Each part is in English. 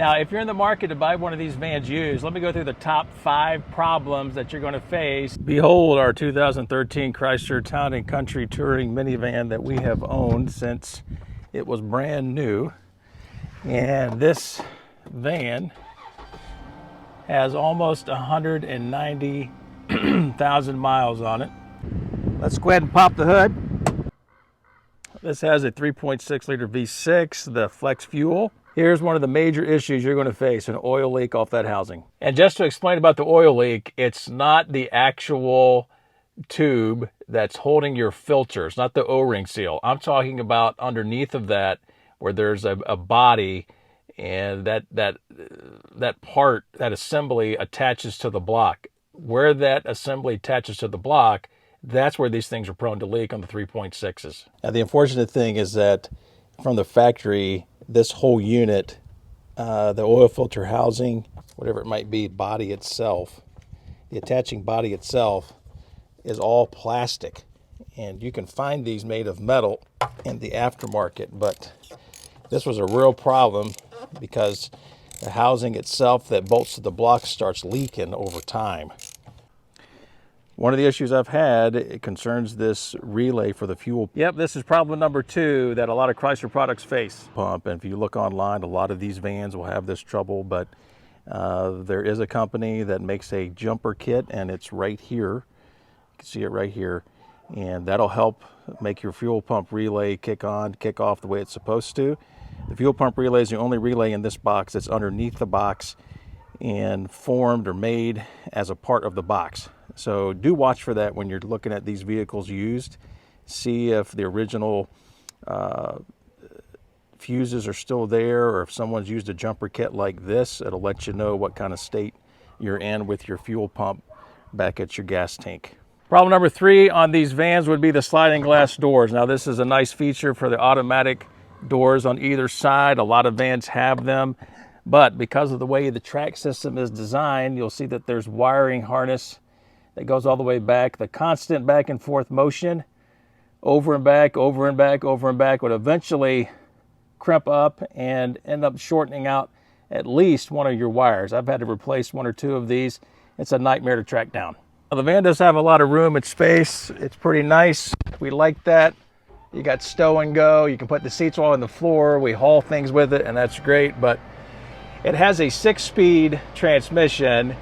Now, if you're in the market to buy one of these vans used, let me go through the top 5 problems that you're going to face. Behold our 2013 Chrysler Town & Country Touring minivan that we have owned since it was brand new. And this van has almost 190,000 miles on it. Let's go ahead and pop the hood. This has a 3.6 liter V6, the flex fuel. Here's one of the major issues you're going to face, an oil leak off that housing. And just to explain about the oil leak, it's not the actual tube that's holding your filter. It's not the O-ring seal. I'm talking about underneath of that where there's a body, and that part, that assembly attaches to the block. Where that assembly attaches to the block, that's where these things are prone to leak on the 3.6s. Now, the unfortunate thing is that from the factory, this whole unit, the oil filter housing, whatever it might be, body itself, the attaching body itself is all plastic. And you can find these made of metal in the aftermarket, but this was a real problem because the housing itself that bolts to the block starts leaking over time. One of the issues I've had, it concerns this relay for the fuel. Yep, this is problem number 2 that a lot of Chrysler products face. Pump, and if you look online, a lot of these vans will have this trouble, but there is a company that makes a jumper kit, and it's right here. You can see it right here, and that'll help make your fuel pump relay kick on, kick off the way it's supposed to. The fuel pump relay is the only relay in this box that's underneath the box and formed or made as a part of the box. So do watch for that when you're looking at these vehicles used. See if the original fuses are still there, or if someone's used a jumper kit like this, it'll let you know what kind of state you're in with your fuel pump back at your gas tank. Problem number 3 on these vans would be the sliding glass doors. Now, this is a nice feature for the automatic doors on either side. A lot of vans have them, but because of the way the track system is designed, you'll see that there's wiring harness that goes all the way back. The constant back and forth motion, over and back, over and back, over and back, would eventually crimp up and end up shortening out at least one of your wires. I've had to replace 1 or 2 of these. It's a nightmare to track down. Now, the van does have a lot of room and space. It's pretty nice. We like that. You got stow and go. You can put the seats all on the floor. We haul things with it, and that's great. But it has a 6-speed transmission.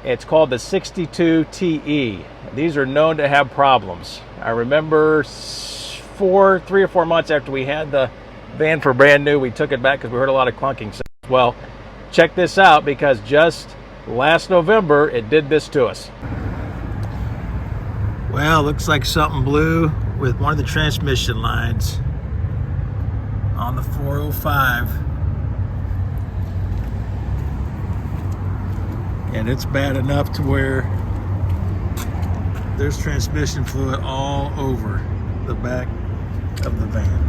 It's called the 62TE. These are known to have problems. I remember 3 or 4 months after we had the van for brand new, we took it back because we heard a lot of clunking sounds. Well, check this out, because just last November, it did this to us. Well, looks like something blew with one of the transmission lines on the 405. And it's bad enough to where there's transmission fluid all over the back of the van.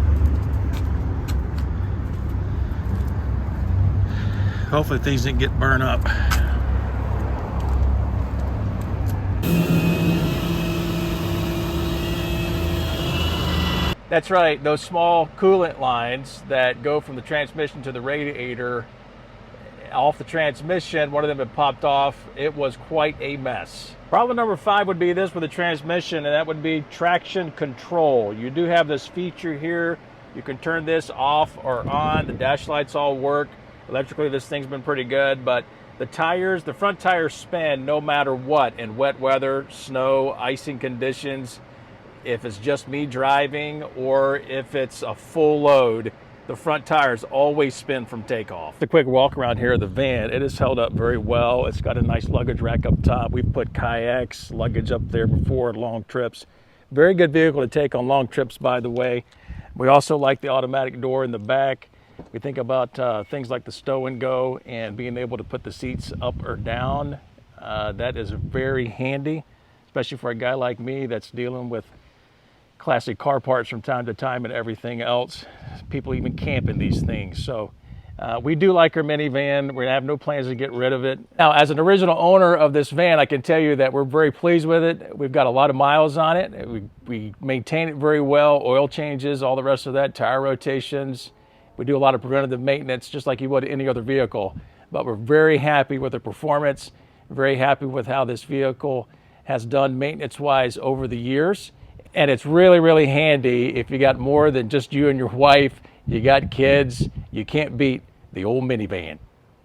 Hopefully things didn't get burned up. That's right, those small coolant lines that go from the transmission to the radiator off the transmission, one of them had popped off. It was quite a mess. Problem number 5 would be this with the transmission, and that would be traction control. You do have this feature here. You can turn this off or on. The dash lights all work. Electrically, this thing's been pretty good, but the tires, the front tires spin no matter what, in wet weather, snow, icing conditions. If it's just me driving or if it's a full load, the front tires always spin from takeoff. A quick walk around here of the van. It is held up very well. It's got a nice luggage rack up top. We've put kayaks, luggage up there before, long trips. Very good vehicle to take on long trips, by the way. We also like the automatic door in the back. We think about things like the stow and go and being able to put the seats up or down. That is very handy, especially for a guy like me that's dealing with classic car parts from time to time and everything else. People even camp in these things. So we do like our minivan. We have no plans to get rid of it. Now, as an original owner of this van, I can tell you that we're very pleased with it. We've got a lot of miles on it. We maintain it very well, oil changes, all the rest of that, tire rotations. We do a lot of preventative maintenance just like you would any other vehicle, but we're very happy with the performance, very happy with how this vehicle has done maintenance-wise over the years. And it's really, really handy if you got more than just you and your wife, you got kids, you can't beat the old minivan.